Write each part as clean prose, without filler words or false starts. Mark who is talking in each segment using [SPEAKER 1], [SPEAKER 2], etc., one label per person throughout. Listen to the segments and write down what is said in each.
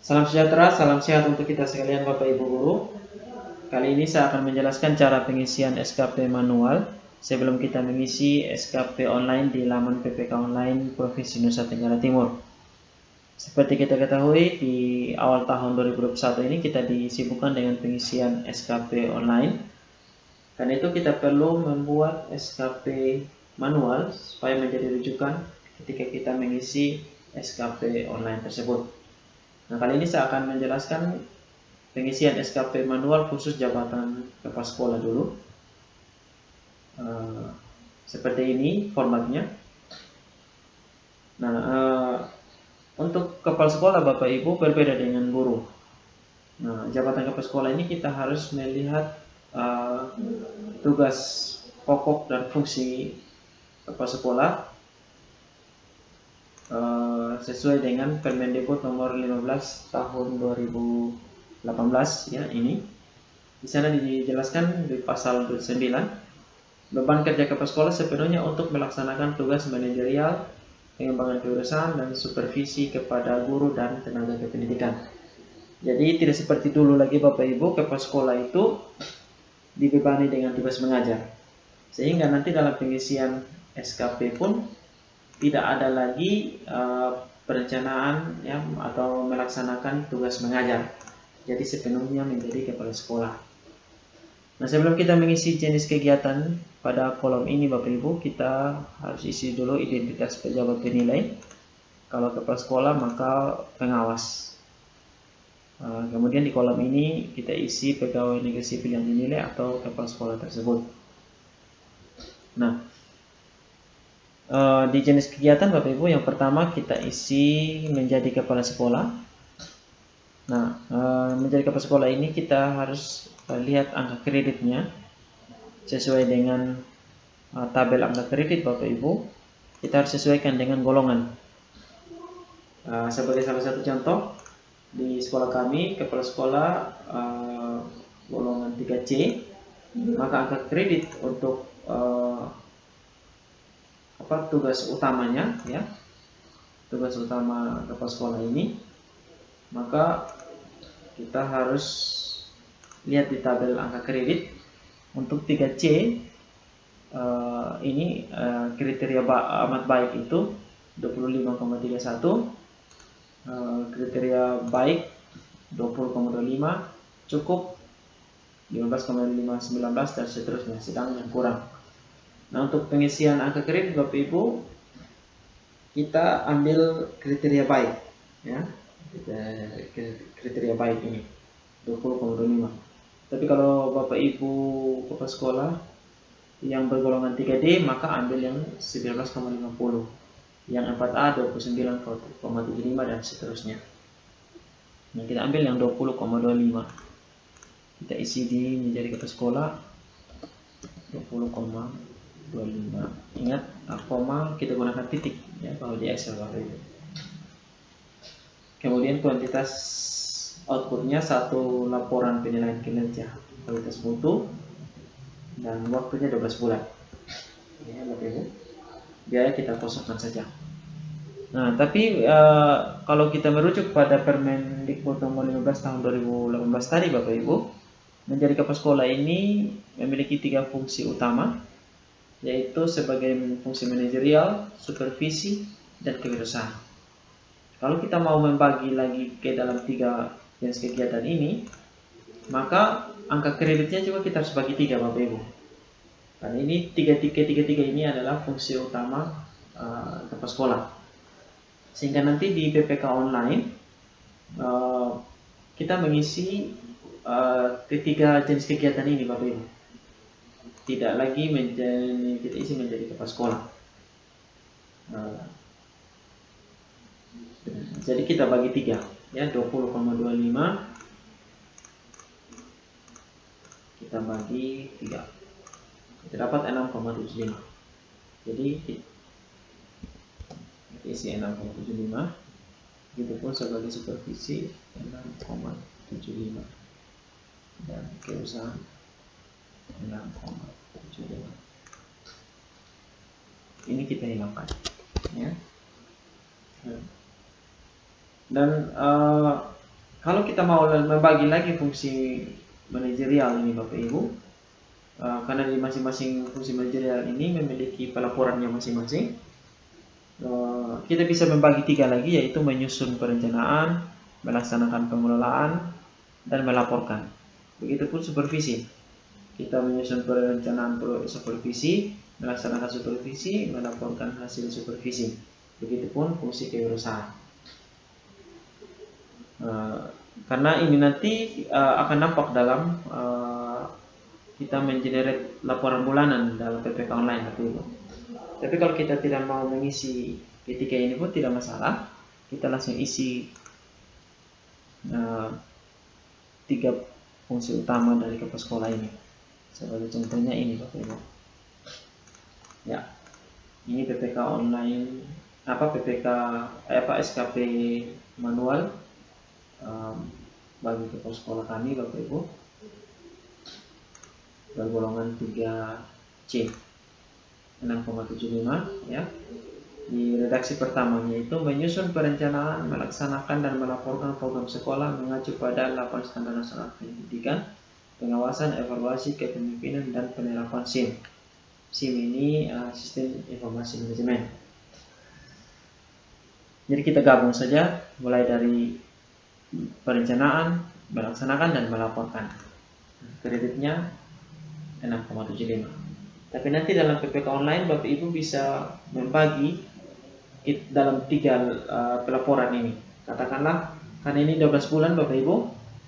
[SPEAKER 1] Salam sejahtera, salam sehat untuk kita sekalian Bapak Ibu Guru. Kali ini saya akan menjelaskan cara pengisian SKP manual sebelum kita mengisi SKP online di laman PPK Online Provinsi Nusa Tenggara Timur. Seperti kita ketahui, di awal tahun 2021 ini kita disibukkan dengan pengisian SKP online. Karena itu kita perlu membuat SKP manual supaya menjadi rujukan ketika kita mengisi SKP online tersebut. Nah, kali ini saya akan menjelaskan pengisian SKP manual khusus jabatan kepala sekolah dulu. Seperti ini formatnya. Nah, untuk kepala sekolah Bapak Ibu berbeda dengan guru. Nah, jabatan kepala sekolah ini kita harus melihat tugas pokok dan fungsi kepala sekolah sesuai dengan Permendikbud nomor 15 tahun 2018 ya. Ini di sana dijelaskan di pasal 9, beban kerja kepala sekolah sepenuhnya untuk melaksanakan tugas manajerial, pengembangan kewirausahaan dan supervisi kepada guru dan tenaga kependidikan. Jadi tidak seperti dulu lagi Bapak Ibu, kepala sekolah itu dibebani dengan tugas mengajar, sehingga nanti dalam pengisian SKP pun tidak ada lagi perencanaan ya, atau melaksanakan tugas mengajar. Jadi sepenuhnya menjadi kepala sekolah. Nah, sebelum kita mengisi jenis kegiatan pada kolom ini Bapak Ibu, kita harus isi dulu identitas pejabat penilai. Kalau kepala sekolah maka pengawas. Kemudian di kolom ini kita isi pegawai negeri sipil yang dinilai atau kepala sekolah tersebut. Nah, di jenis kegiatan Bapak Ibu, yang pertama kita isi menjadi kepala sekolah. Nah, menjadi kepala sekolah ini kita harus lihat angka kreditnya sesuai dengan tabel angka kredit Bapak Ibu. Kita harus sesuaikan dengan golongan. Sebagai salah satu contoh, di sekolah kami kepala sekolah golongan 3C, maka angka kredit untuk tugas utamanya ya, tugas utama kepala sekolah ini, maka kita harus lihat di tabel angka kredit. Untuk 3C ini kriteria amat baik itu 25,31, kriteria baik 20,25, cukup 15,519 dan seterusnya, sedang yang kurang. Nah, untuk pengisian angka kredit Bapak Ibu, kita ambil kriteria baik ya, kriteria baik ini 20,25. Tapi kalau Bapak Ibu kepala sekolah yang bergolongan 3D, maka ambil yang 19,50, yang 4A 29,75 dan seterusnya. Nah, kita ambil yang 20,25. Kita isi di menjadi kepala sekolah 20,25. Ingat, koma kita gunakan titik ya kalau di Excel Bapak Ibu. Kemudian kuantitas outputnya satu laporan penilaian kinerja kualitas mutu dan waktunya 12 bulan ya Bapak Ibu. Biaya kita kosongkan saja. Nah, tapi kalau kita merujuk pada Permendikbud nomor 15 tahun 2018 tadi Bapak Ibu, menjadi kepala sekolah ini memiliki 3 fungsi utama, yaitu sebagai fungsi manajerial, supervisi, dan kewirausahaan. Kalau kita mau membagi lagi ke dalam 3 jenis kegiatan ini, maka angka kreditnya juga kita harus bagi 3 Bapak Ibu. Karena ini tiga ini adalah fungsi utama kepala sekolah. Sehingga nanti di PPK online kita mengisi ketiga jenis kegiatan ini Bapak Ibu. Tidak lagi kita isi menjadi kepala sekolah. Jadi kita bagi 3 ya, 20,25 kita bagi 3, kita dapat 6,75. Jadi kita isi 6,75. Begitupun sebagai supervisi 6,75 dan kewirausahaan 6,75. Ini kita hilangkan ya. Dan Kalau kita mau membagi lagi fungsi manajerial ini Bapak Ibu, karena di masing-masing fungsi manajerial ini memiliki pelaporannya masing-masing, kita bisa membagi 3 lagi, yaitu menyusun perencanaan, melaksanakan pengelolaan, dan melaporkan. Begitupun supervisi. Kita menyusun perencanaan supervisi, melaksanakan supervisi, melaporkan hasil supervisi. Begitupun fungsi kewirausahaan. Karena ini nanti akan nampak dalam kita mengenerate laporan bulanan dalam PPK online Bapak Ibu. Tapi kalau kita tidak mau mengisi ketika ini pun tidak masalah, kita langsung isi 3 fungsi utama dari kepala sekolah ini. Sebagai contohnya ini Bapak Ibu. Ya, ini PPK online, SKP manual bagi kepala sekolah kami Bapak Ibu, bergolongan 3C 6,75 ya. Di redaksi pertamanya itu menyusun perencanaan, melaksanakan dan melaporkan program sekolah mengacu pada 8 standar nasional pendidikan, pengawasan, evaluasi, kepemimpinan, dan penerapan SIM. SIM ini sistem informasi manajemen. Jadi kita gabung saja mulai dari perencanaan, melaksanakan, dan melaporkan. Kreditnya 6,75. Tapi nanti dalam PPK online Bapak Ibu bisa membagi dalam 3 pelaporan ini. Katakanlah karena ini 12 bulan Bapak Ibu,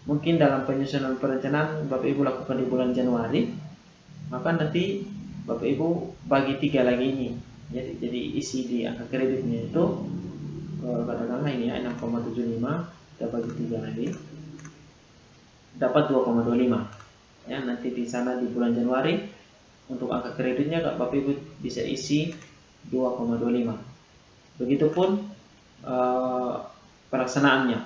[SPEAKER 1] mungkin dalam penyusunan perencanaan Bapak Ibu lakukan di bulan Januari, maka nanti Bapak Ibu bagi 3 lagi ini. Jadi isi di angka kreditnya itu katakanlah ini 6,75, kita bagi 3 lagi dapat 2,25. Ya, nanti di sana di bulan Januari untuk angka kreditnya Bapak Ibu bisa isi 2,25. Begitupun pelaksanaannya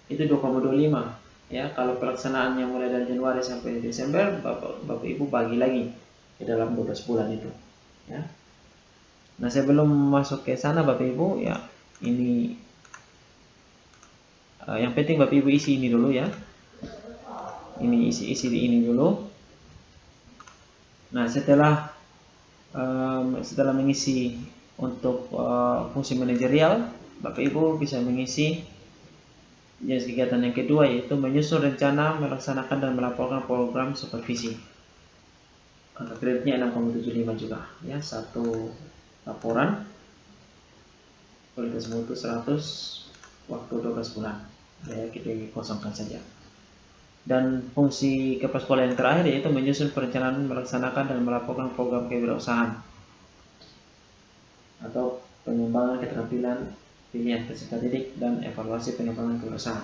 [SPEAKER 1] itu 2,25 ya. Kalau pelaksanaannya mulai dari Januari sampai Desember, Bapak Ibu bagi lagi ke dalam 12 bulan itu ya. Nah, sebelum masuk ke sana Bapak Ibu ya, ini yang penting Bapak Ibu isi ini dulu ya. Ini isi ini dulu. Nah, setelah mengisi untuk fungsi manajerial, Bapak Ibu bisa mengisi jenis kegiatan yang kedua, yaitu menyusun rencana, melaksanakan dan melaporkan program supervisi. Angka kreditnya 6,75 juga ya, 1 laporan, kualitas mutu 100, waktu 12 bulan ya, kita kosongkan saja. Dan fungsi kepala sekolah yang terakhir yaitu menyusun perencanaan, melaksanakan dan melaporkan program kewirausahaan atau pengembangan keterampilan pilihan peserta didik dan evaluasi pengembangan kewirausahaan.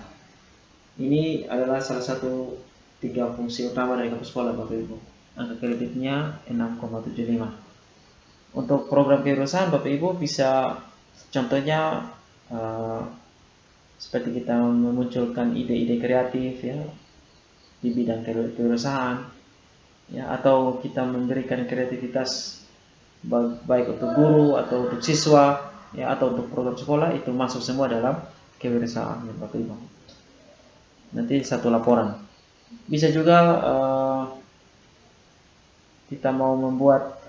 [SPEAKER 1] Ini adalah salah satu 3 fungsi utama dari kepala sekolah Bapak Ibu. Angka kreditnya 6,75. Untuk program kewirausahaan Bapak Ibu bisa contohnya seperti kita memunculkan ide-ide kreatif ya di bidang kewirausahaan ya, atau kita memberikan kreativitas baik untuk guru atau untuk siswa ya, atau untuk program sekolah, itu masuk semua dalam kewirausahaan ya Bapak Ibu. Nanti 1 laporan. Bisa juga kita mau membuat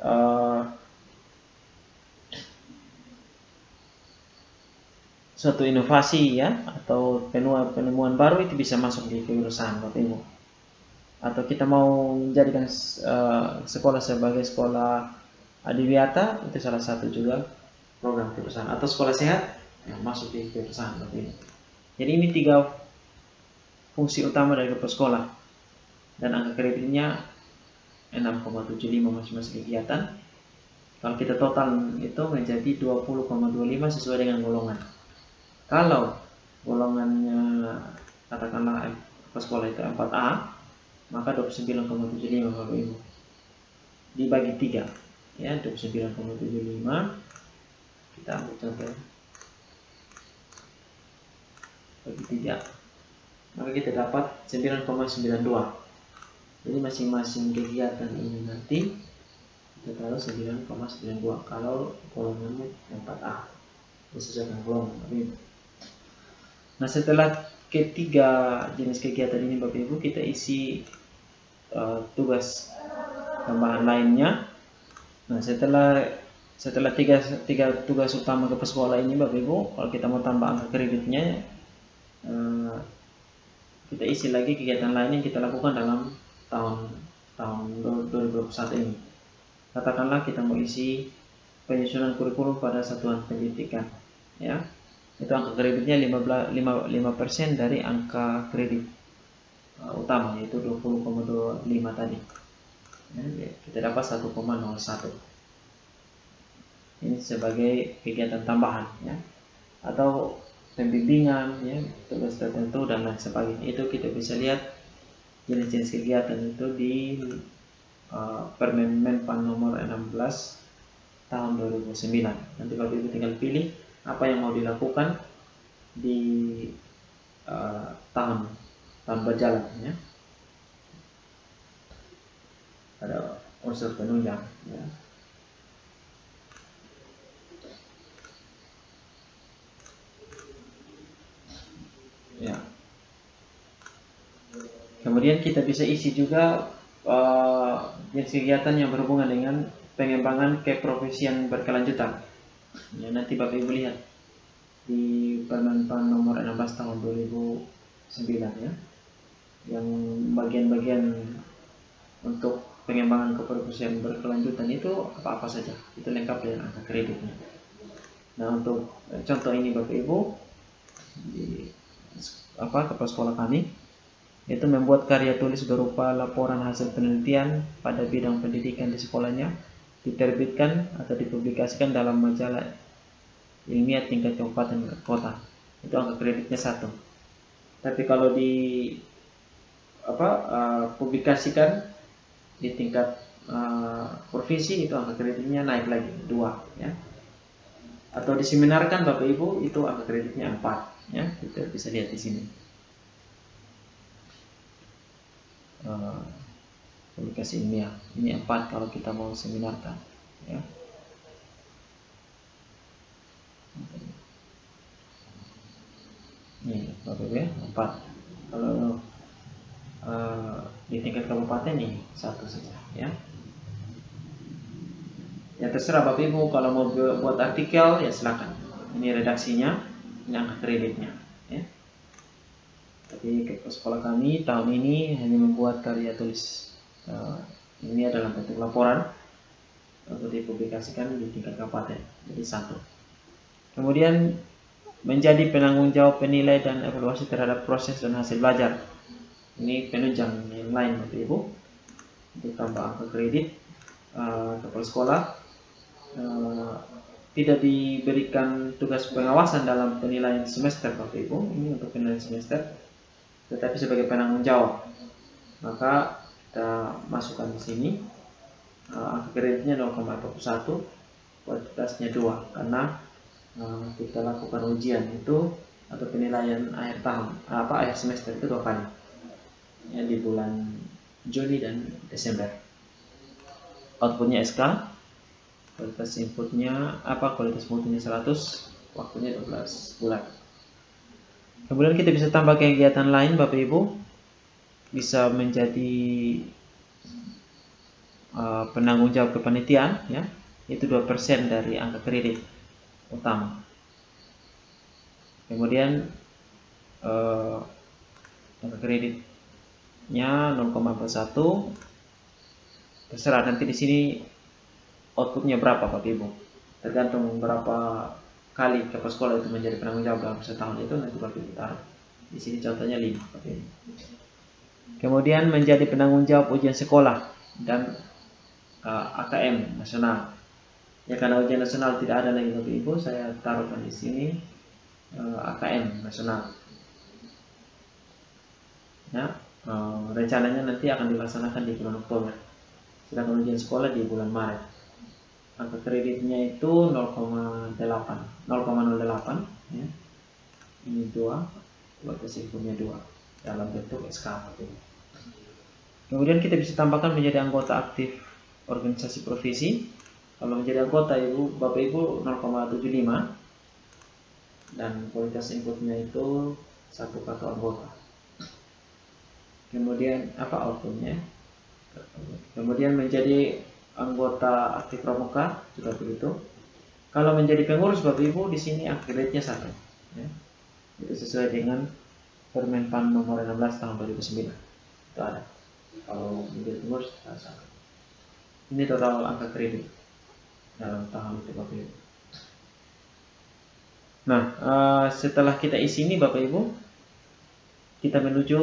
[SPEAKER 1] suatu inovasi ya, atau penemuan baru, itu bisa masuk di kewirausahaan Bapak Ibu. Atau kita mau menjadikan sekolah sebagai sekolah adiwiyata, itu salah satu juga program kewirausahaan. Atau sekolah sehat yang masuk di kewirausahaan Bapak Ibu. Jadi ini 3 fungsi utama dari kepala sekolah, dan angka kreditnya 6,75 masing-masing kegiatan. Kalau kita total itu menjadi 20,25 sesuai dengan golongan. Kalau golongannya katakanlah kepala sekolah itu 4A, maka 29,75 Bapak Ibu dibagi 3 ya, 29,75 kita ambil contoh bagi 3, maka kita dapat 9,92. Jadi masing-masing kegiatan ini nanti kita taruh 9,92 kalau golongannya 4A, sesuai dengan golongan. Nah, setelah ketiga jenis kegiatan ini Bapak Ibu kita isi tugas tambahan lainnya. Nah, setelah tiga tugas utama ke sekolah ini Bapak Ibu, kalau kita mau tambah angka kreditnya, kita isi lagi kegiatan lain yang kita lakukan dalam tahun 2021 ini. Katakanlah kita mau isi penyusunan kurikulum pada satuan pendidikan, ya. Itu angka kreditnya 5% dari angka kredit utama, yaitu 20,25 tadi. Ya, kita dapat 1,01. Ini sebagai kegiatan tambahan, ya, atau pembimbingan, ya, tugas tertentu dan lain sebagainya. Itu kita bisa lihat jenis-jenis kegiatan itu di Permen Menpan nomor 16 tahun 2009. Nanti Bapak Ibu tinggal pilih apa yang mau dilakukan di tahun berjalan, ya. Ada unsur penunjang, ya. Ya. Kemudian kita bisa isi juga jenis kegiatan yang berhubungan dengan pengembangan keprofesian berkelanjutan. Ya, nanti Bapak Ibu lihat di Permenpan nomor 16 tahun 2009, ya, yang bagian-bagian untuk pengembangan keprofesian berkelanjutan itu apa-apa saja, itu lengkap dengan angka kreditnya. Nah, untuk contoh ini Bapak Ibu di kepala sekolah kami itu membuat karya tulis berupa laporan hasil penelitian pada bidang pendidikan di sekolahnya, diterbitkan atau dipublikasikan dalam majalah ilmiah tingkat kabupaten kota. Itu angka kreditnya 1. Tapi kalau di publikasikan di tingkat provinsi, itu angka kreditnya naik lagi 2, ya. Atau diseminarkan Bapak Ibu, itu angka kreditnya 4, ya. Kita bisa lihat di sini. Publikasi ilmiah ini 4 kalau kita mau seminarkan, ya. Ini Bapak Ibu, ya, 4. Kalau di tingkat kabupaten ini 1 saja, ya. Ya terserah Bapak Ibu, kalau mau buat artikel ya silakan. Ini redaksinya, ini angka kreditnya, ya. Tapi ke sekolah kami tahun ini hanya membuat karya tulis ini adalah bentuk laporan untuk dipublikasikan di tingkat kabupaten, jadi 1. Kemudian menjadi penanggung jawab penilai dan evaluasi terhadap proses dan hasil belajar. Ini penunjang yang lain Bapak Ibu untuk tambah angka kredit. Kepala sekolah tidak diberikan tugas pengawasan dalam penilaian semester Bapak Ibu, ini untuk penilaian semester, tetapi sebagai penanggung jawab. Maka kita masukkan di sini angka kreditnya 0,41, kualitasnya 2, karena kita lakukan ujian itu atau penilaian akhir tahun, akhir semester itu 2 kali, ya, di bulan Juni dan Desember. Outputnya SK, kualitas inputnya kualitas mutunya 100, waktunya 12 bulan. Kemudian kita bisa tambah kegiatan lain Bapak Ibu, bisa menjadi penanggung jawab kepanitiaan, ya, itu 2% dari angka kredit utama. Kemudian angka kreditnya 0,41, terserah nanti di sini outputnya berapa Bapak Ibu, tergantung berapa kali kepala sekolah itu menjadi penanggung jawab dalam setahun itu, nanti Bapak Ibu taruh di sini contohnya 5 Bapak Ibu. Kemudian menjadi penanggung jawab ujian sekolah dan AKM nasional. Ya, karena ujian nasional tidak ada lagi Bapak Ibu, saya taruhkan di sini AKM nasional. Ya, rencananya nanti akan dilaksanakan di bulan Oktober. Sedangkan ujian sekolah di bulan Maret. Angka kreditnya itu 0,08, ya. Ini 2, kualitas inputnya 2 dalam bentuk SK. Kemudian kita bisa tambahkan menjadi anggota aktif organisasi profesi. Kalau menjadi anggota Bapak Ibu 0,75 dan kualitas inputnya itu satu kartu anggota. Kemudian apa outputnya? Kemudian menjadi anggota aktif pramuka juga begitu. Kalau menjadi pengurus Bapak Ibu di sini akreditnya 1. Ya. Itu sesuai dengan Permenpan nomor 16 tahun 2009. Itu ada. Kalau menjadi pengurus 1. Ini total angka kredit dalam tahun itu Bapak Ibu. Nah, setelah kita isi ini Bapak Ibu, kita menuju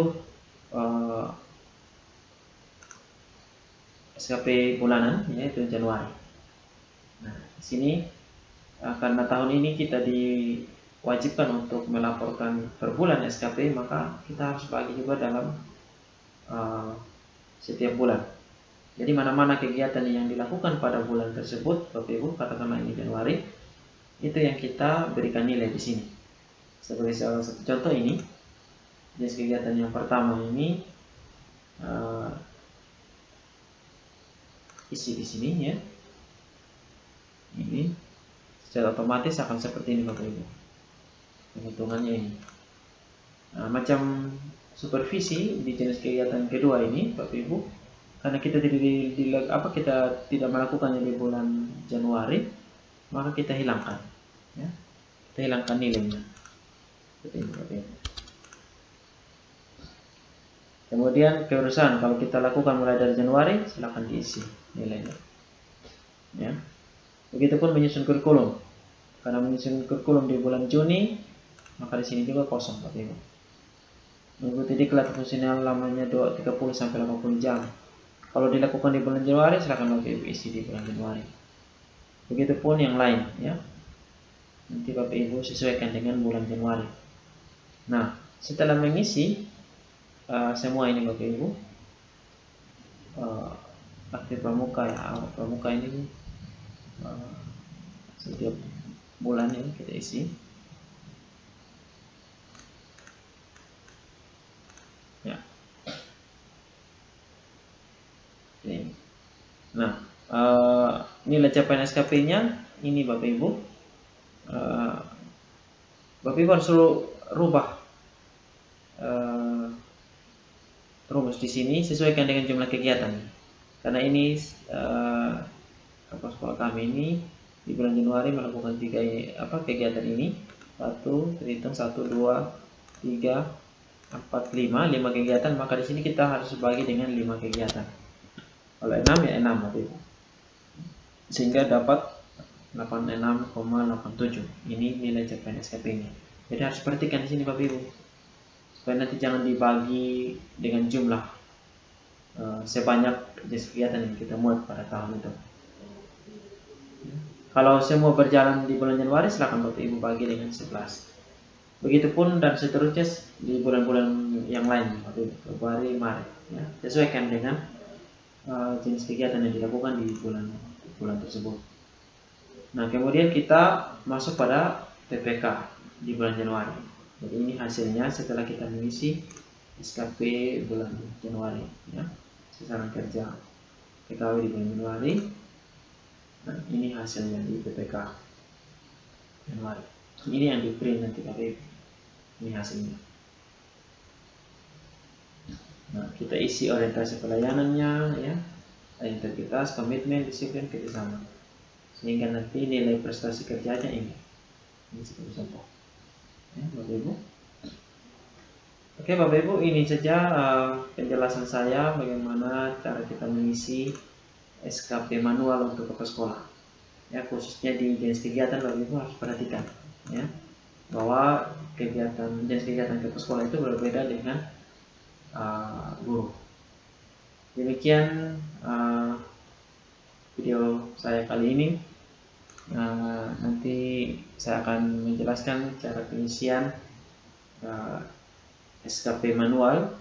[SPEAKER 1] SKP bulanan, yaitu Januari. Nah, di sini karena tahun ini kita diwajibkan untuk melaporkan per bulan SKP, maka kita harus bagi juga dalam setiap bulan. Jadi mana-mana kegiatan yang dilakukan pada bulan tersebut, Bapak Ibu, katakanlah ini Januari, itu yang kita berikan nilai di sini. Sebagai salah satu contoh ini, jenis kegiatan yang pertama ini isi di sini ya. Ini secara otomatis akan seperti ini Bapak Ibu. Penghitungannya ini. Nah, macam supervisi di jenis kegiatan kedua ini Bapak Ibu, karena kita tidak melakukannya di bulan Januari, maka kita hilangkan ya. Kita hilangkan nilainya. Seperti ini Bapak Ibu. Kemudian keurusan kalau kita lakukan mulai dari Januari, silakan diisi nilainya. Ya. Begitupun menyusun kurikulum. Karena menyusun kurikulum di bulan Juni, maka di sini juga kosong Bapak Ibu. Mengikuti diklat fungsional lamanya 30 sampai 80 jam. Kalau dilakukan di bulan Januari, silakan Bapak Ibu isi di bulan Januari. Begitupun yang lain ya. Nanti Bapak Ibu sesuaikan dengan bulan Januari. Nah, setelah mengisi semua ini Bapak Ibu, aktif pramuka ya, pramuka ini setiap bulan ini kita isi ya. Oke. Nah, nilai capaian SKP-nya ini Bapak Ibu. Bapak Ibu harus rubah rumus di sini sesuaikan dengan jumlah kegiatan. Karena ini sekolah kami ini di bulan Januari melakukan kegiatan ini. 1, terhitung 1, 2, 3, 4, 5 kegiatan, maka di sini kita harus bagi dengan 5 kegiatan. Kalau 6 ya 6 Bapak Ibu. Sehingga dapat 86,87. Ini nilai capaian SKP-nya. Jadi harus perhatikan di sini Bapak Ibu. Supaya nanti jangan dibagi dengan jumlah sebanyak jenis kegiatan yang kita muat pada tahun itu. Kalau semua berjalan di bulan Januari, silakan Bapak Ibu bagi dengan 11. Begitupun dan seterusnya di bulan-bulan yang lain, Februari, Maret. Ya. Sesuaikan dengan jenis kegiatan yang dilakukan di bulan tersebut. Nah, kemudian kita masuk pada PPK di bulan Januari. Jadi ini hasilnya setelah kita mengisi SKP bulan Januari. Ya. Sasaran kerja PKW di bulan Januari. Nah, ini hasilnya di PPK Januari. Ini yang di print nanti Bapak Ibu. Ini hasilnya. Nah, kita isi orientasi pelayanannya, ya, integritas, komitmen, disiplin, kerjasama. Sehingga nanti nilai prestasi kerjanya ini seperti contoh. Ya, Bapak Ibu. Oke Bapak Ibu, ini saja penjelasan saya bagaimana cara kita mengisi SKP manual untuk kepala sekolah. Ya, khususnya di jenis kegiatan Bapak Ibu harus perhatikan ya, bahwa jenis kegiatan kepala sekolah itu berbeda dengan guru. Demikian video saya kali ini. Nanti saya akan menjelaskan cara pengisian SKP manual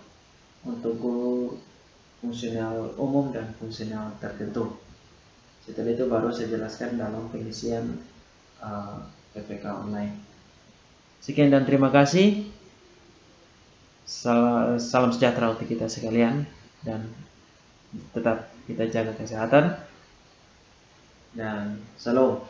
[SPEAKER 1] untuk guru fungsional umum dan fungsional tertentu. Setelah itu baru saya jelaskan dalam pengisian PPK online. Sekian dan terima kasih. Salam sejahtera untuk kita sekalian dan tetap kita jaga kesehatan dan salam